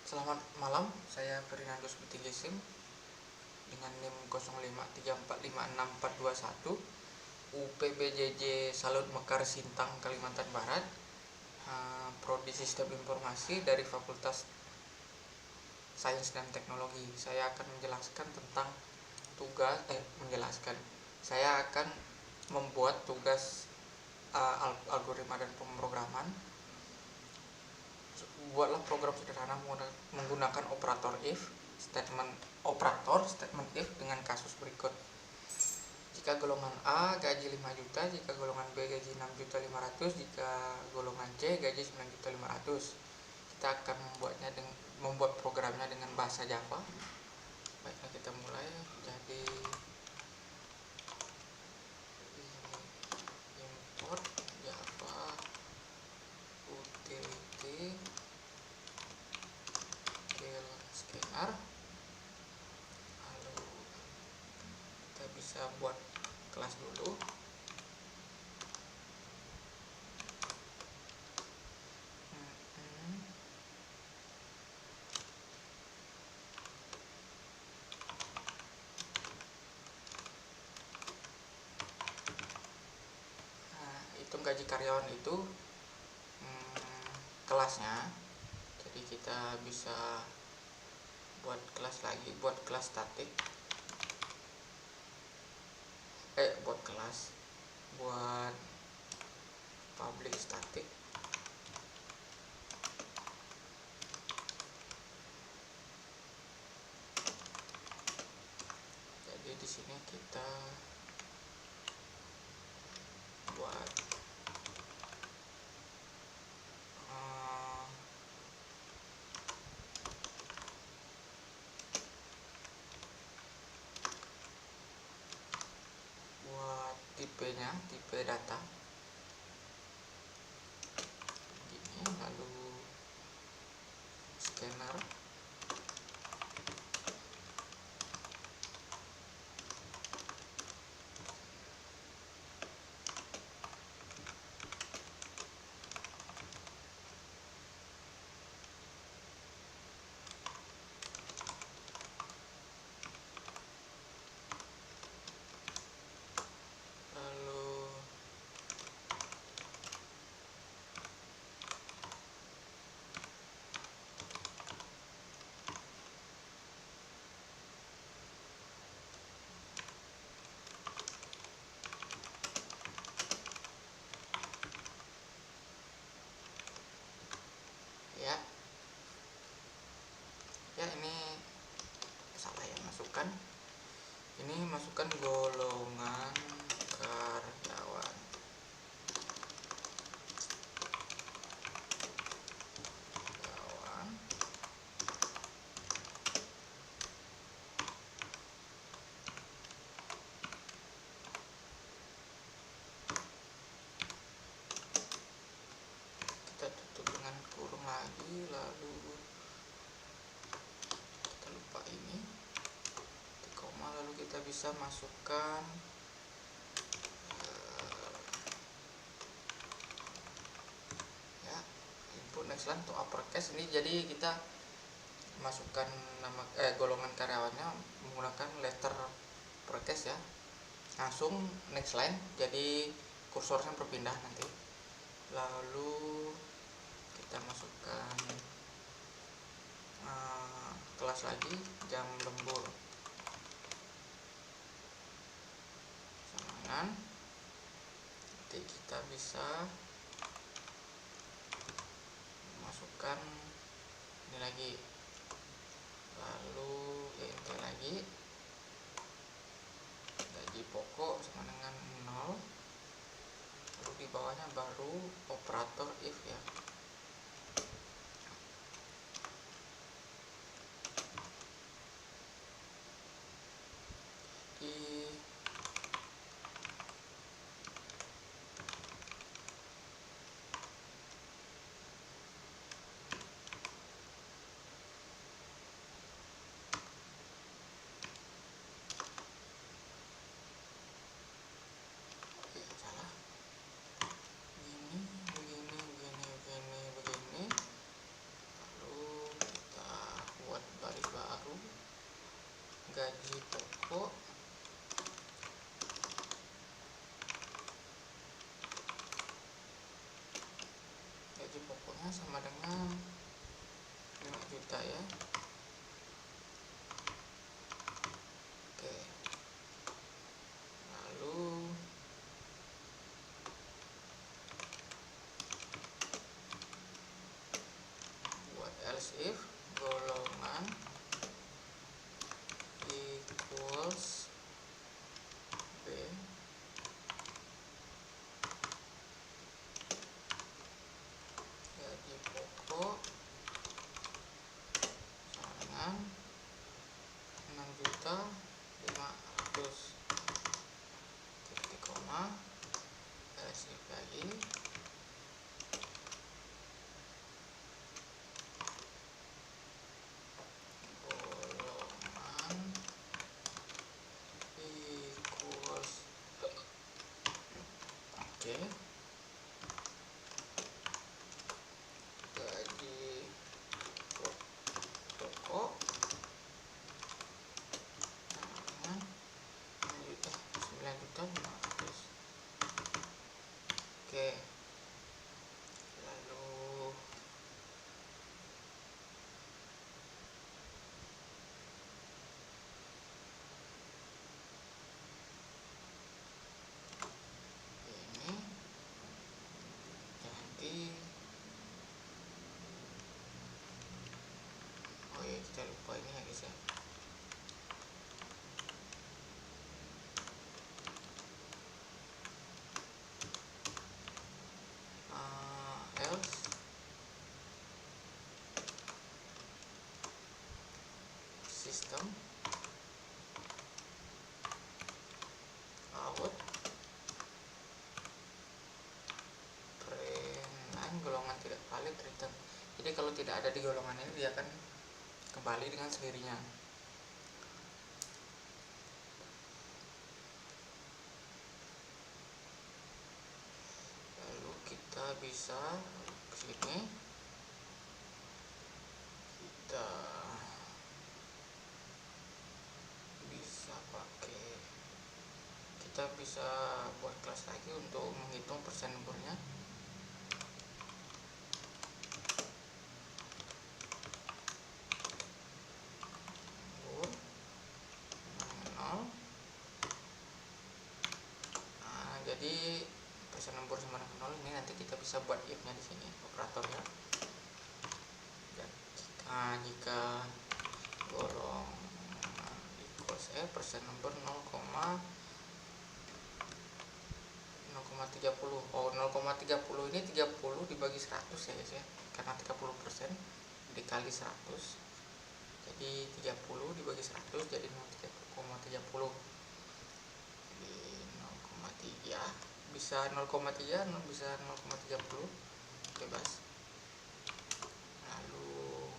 Selamat malam, saya Ferdinandus Butigisim dengan NIM 0534564421 UPBJJ Salut Mekar Sintang, Kalimantan Barat, Prodi Sistem Informasi dari Fakultas Sains dan Teknologi. Saya akan menjelaskan tentang saya akan membuat tugas algoritma dan pemrograman. Buatlah program sederhana menggunakan operator if, statement if dengan kasus berikut. Jika golongan A gaji 5 juta, jika golongan B gaji 6.500.000, jika golongan C gaji 9.500.000. Kita akan membuat programnya dengan bahasa Java. Baiklah, kita mulai. Jadi import Java utility scanner, lalu kita bisa buat kelas dulu. Hitung gaji karyawan itu kelasnya. Jadi kita bisa buat kelas lagi, buat kelas statik, buat public static. Jadi di sini kita buat tipenya, tipe data gini, lalu scanner, lalu ini salah ya, masukkan golongan karyawan. Kita tutup dengan kurung lagi, lalu kita lupa ini di koma, lalu kita bisa masukkan input next line untuk uppercase ini. Jadi kita masukkan nama golongan karyawannya menggunakan letter uppercase ya, langsung next line, jadi kursornya berpindah nanti. Lalu kita masukkan kelas lagi, jam lembur samangan. Nanti kita bisa masukkan ini lagi, lalu enter lagi, gaji pokok sama dengan 0, lalu di bawahnya baru operator if ya. if golongan equals B gaji pokok sama dengan 6.500.000 titik koma else if lagi golongan equals oke gaji pokok dengan 9.500.000. Oke, lalu ini ganti, oh ya kita lupa ini ya guys ya. Else system out print golongan tidak valid return. Jadi kalau tidak ada di golongan ini dia akan kembali dengan sendirinya. Lalu kita bisa ke sini, kita bisa buat kelas lagi untuk menghitung persen lemburnya. Lembur 0. Nah, jadi persen lembur sama dengan 0 ini nanti kita bisa buat if-nya di sini operatornya. Dan jika golongan equals persen lembur 0,30. Oh, 0,30 ini 30 dibagi 100 ya guys ya, karena 30% dikali 100, jadi 30 dibagi 100 jadi 0,30. Jadi 0,3 bisa 0,3, bisa 0,30 bebas. Lalu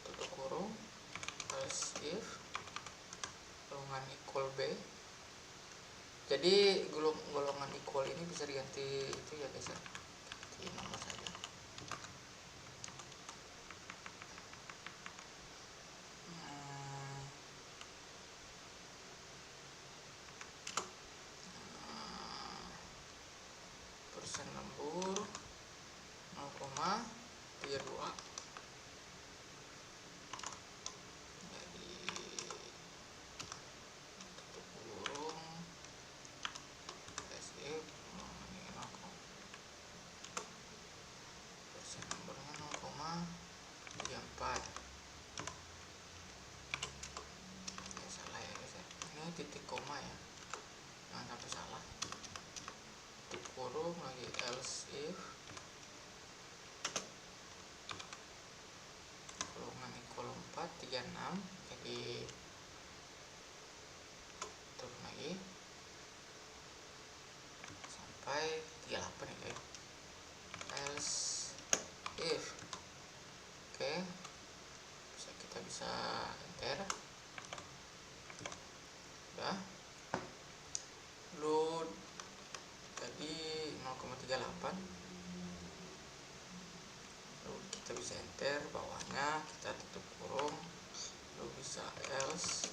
tutup kurung else if golongan equal B. Jadi golongan equal ini bisa diganti itu ya guys ya, ganti nomor saja. Persen lembur 0,32. Titik koma ya, jangan sampai salah. Tutup kurung lagi else if golongan equal 4 36, jadi turun lagi sampai 38 ya guys. Else if oke, kita bisa enter. Udah load tadi 0,38, lalu kita bisa enter bawahnya, kita tutup kurung, lalu bisa else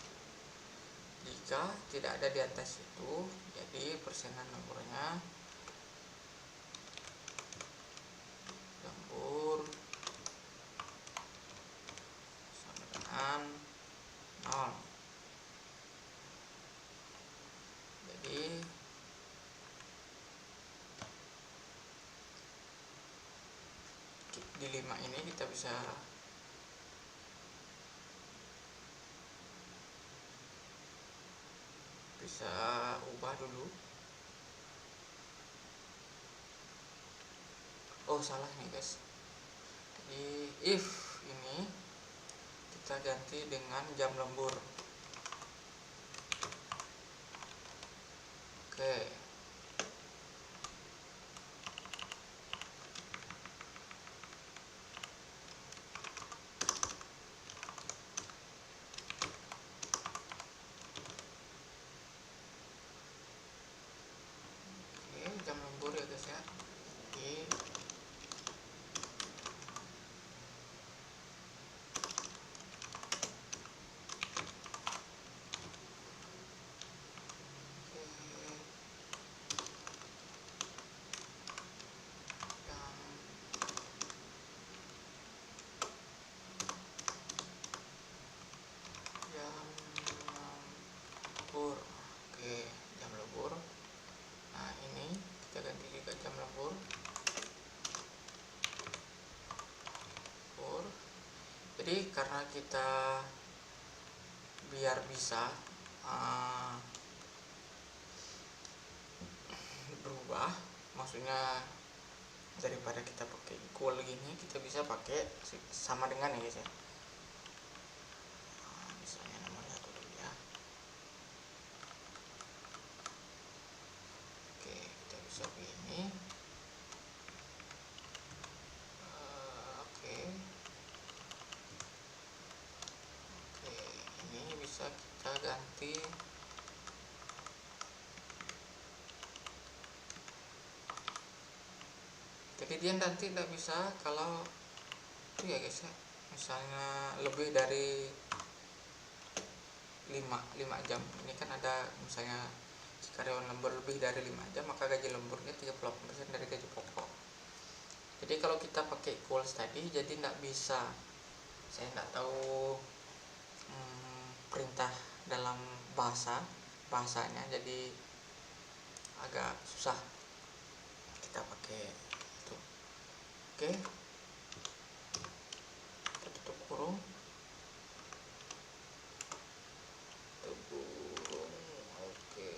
jika tidak ada di atas itu, jadi persenan lemburnya lembur sama dengan 0. Jadi di 5 ini kita bisa ubah dulu. Oh salah nih guys, jadi if ini kita ganti dengan jam lembur. Oke, jam lembur ya guys ya. Oke. Jam lembur. Nah ini kita ganti juga jam lembur. Jadi karena kita biar bisa berubah, maksudnya daripada kita pakai equal gini, kita bisa pakai sama dengan ya guys ya. Misalnya nomornya dulu ya. Oke, kita bisa begini. Oke, ini bisa kita ganti. Jadi dia nanti tidak bisa kalau itu ya guys ya, misalnya lebih dari 5 jam. Ini kan ada misalnya karyawan lembur lebih dari 5 jam, maka gaji lemburnya 38% dari gaji pokok. Jadi kalau kita pakai equals tadi, jadi tidak bisa, saya tidak tahu perintah dalam bahasanya, jadi agak susah kita pakai itu. Oke, kita tutup kurung. Oke,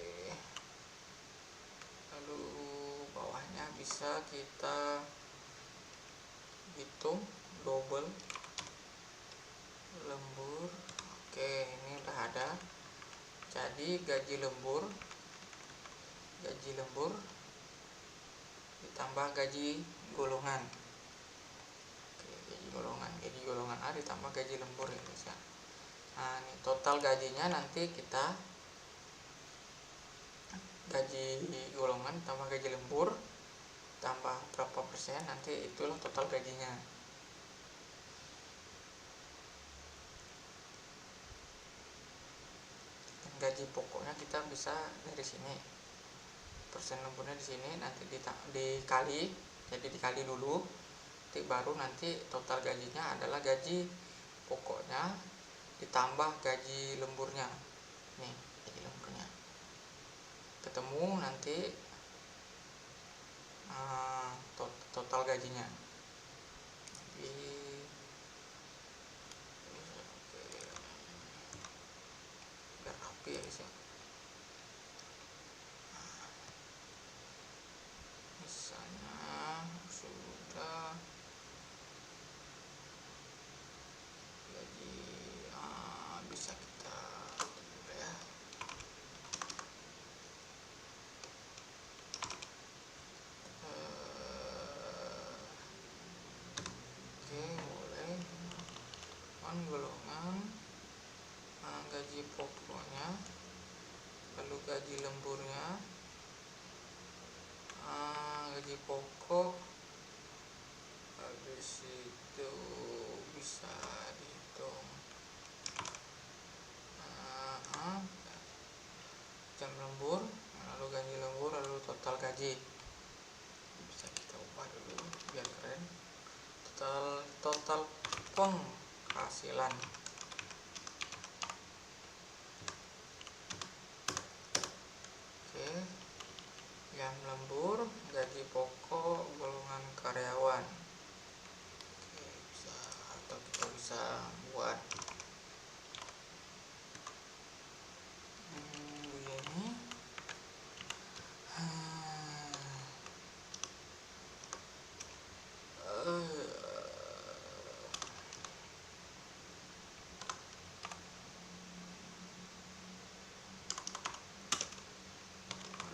lalu bawahnya bisa kita hitung double lembur. Oke, ini udah ada. Jadi gaji lembur ditambah gaji golongan. Oke, gaji golongan A ditambah gaji lembur ya guys ya. Nah, ini total gajinya nanti kita gaji golongan tambah gaji lembur tambah berapa persen, nanti itulah total gajinya. Dan gaji pokoknya kita bisa dari sini, persen lemburnya di sini, nanti dikali, jadi dikali dulu, nanti baru nanti total gajinya adalah gaji pokoknya ditambah gaji lemburnya. Nih gaji lemburnya ketemu nanti total gajinya. Biar rapi ya guys ya. Misalnya sudah gaji bisa kita coba ya. Oke, boleh. Golongan gaji pokoknya, lalu gaji lemburnya, gaji pokok, habis itu bisa dihitung jam lembur, lalu gaji lembur, lalu total gaji. Bisa kita ubah dulu biar keren. Total penghasilan. Oke, jam lembur, gaji pokok, golongan karyawan.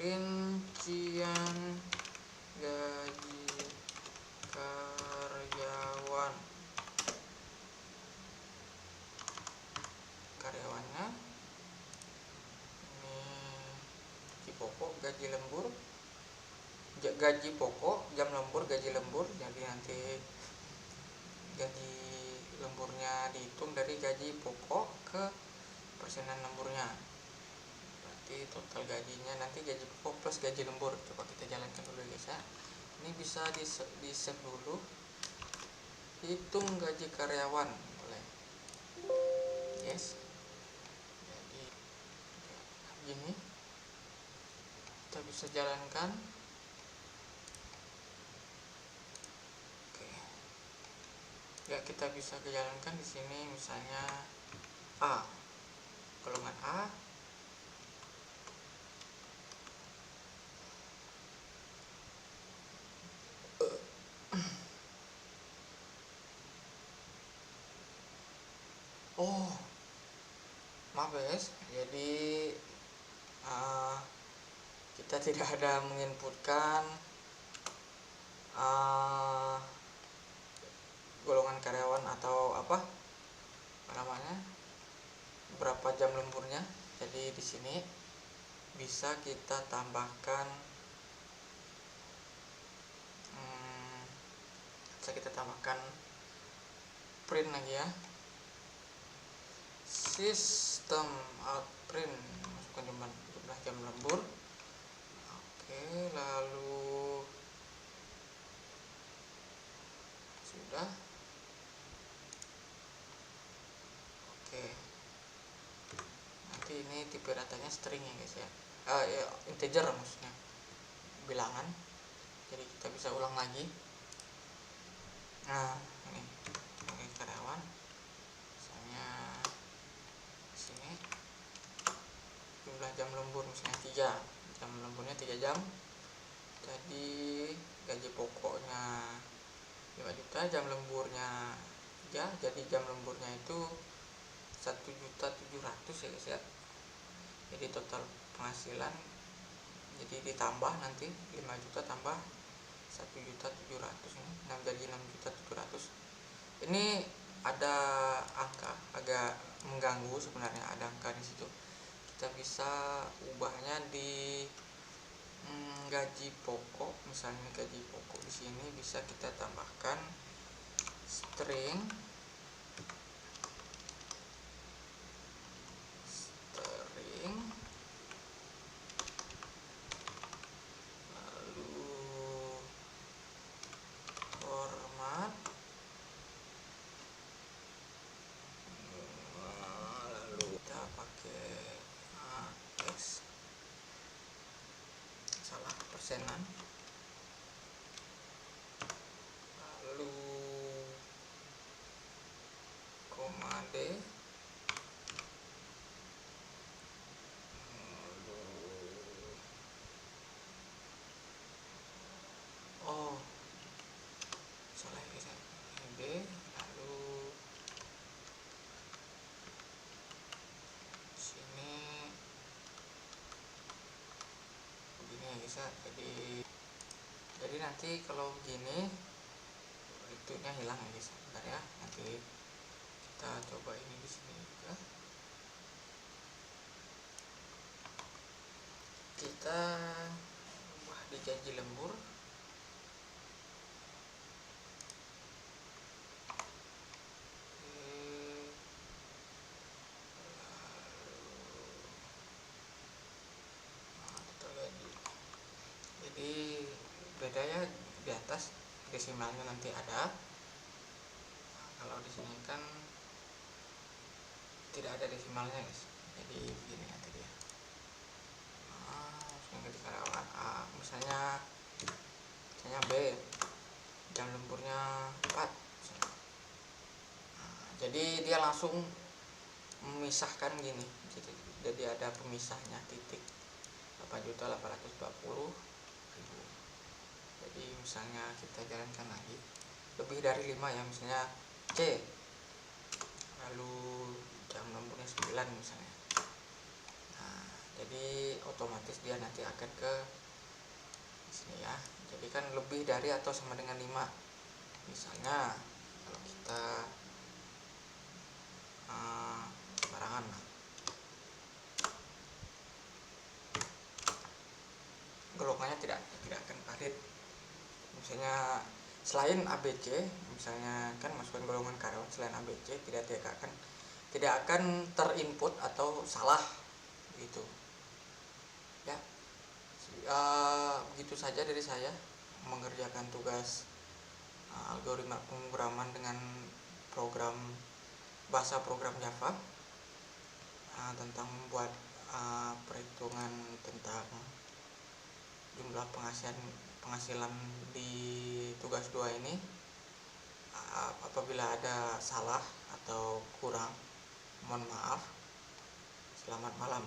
rincian gaji karyawannya ini gaji pokok, gaji lembur, gaji pokok, jam lembur, gaji lembur. Jadi nanti gaji lemburnya dihitung dari gaji pokok ke persenan lemburnya. Berarti total gajinya nanti gaji pokok plus gaji lembur. Coba kita jalankan dulu guys ya. Ini bisa di save dulu. Hitung gaji karyawan boleh. Yes. Jadi gini kita bisa jalankan. Oke. Ya, kita bisa jalankan di sini misalnya A. Golongan A maaf guys, jadi kita tidak ada menginputkan golongan karyawan atau apa namanya, berapa jam lemburnya. Jadi di sini bisa kita tambahkan print lagi ya, sistem out print, masukkan jumlah jam lembur. Oke, lalu sudah. Oke, nanti ini tipe datanya string ya guys ya, ya integer maksudnya, bilangan. Jadi kita bisa ulang lagi. Nah ini sebagai karyawan, misalnya sini jumlah jam lembur misalnya 3 jam lemburnya 3 jam. Jadi gaji pokoknya 5 juta, jam lemburnya 3, jadi jam lemburnya itu 1.700.000 ya guys ya. Jadi total penghasilan jadi ditambah nanti 5 juta tambah 1.700.000 ini jadi 6.700.000. Ini ada angka agak mengganggu sebenarnya, ada angka di situ. Kita bisa ubahnya di gaji pokok. Misalnya gaji pokok di sini bisa kita tambahkan string persenan, lalu koma D, lalu salah guys ya, B, lalu sini begini ya guys ya. Jadi nanti kalau gini itunya hilang ya guys. Bentar ya, nanti kita coba ini di sini juga. Kita ubah di gaji lembur. Jadi bedanya di atas desimalnya nanti ada. Kalau di sini kan tidak ada desimalnya guys. Jadi begini nanti dia. Gaji karyawan A, misalnya B, jam lemburnya 4. Jadi dia langsung memisahkan gini. Jadi ada pemisahnya, titik 8.820.000. Jadi misalnya kita jalankan lagi lebih dari 5 ya, misalnya C, lalu jam lemburnya 9 misalnya. Nah, jadi otomatis dia nanti akan ke sini ya. Jadi kan lebih dari atau sama dengan 5. Misalnya kalau kita barangan golongannya tidak akan valid. Misalnya selain ABC, misalnya kan masukkan golongan karyawan selain ABC tidak akan terinput atau salah gitu ya. Begitu saja dari saya mengerjakan tugas algoritma pemrograman dengan bahasa program Java, tentang membuat perhitungan tentang jumlah penghasilan di tugas 2 ini. Apabila ada salah atau kurang, mohon maaf. Selamat malam.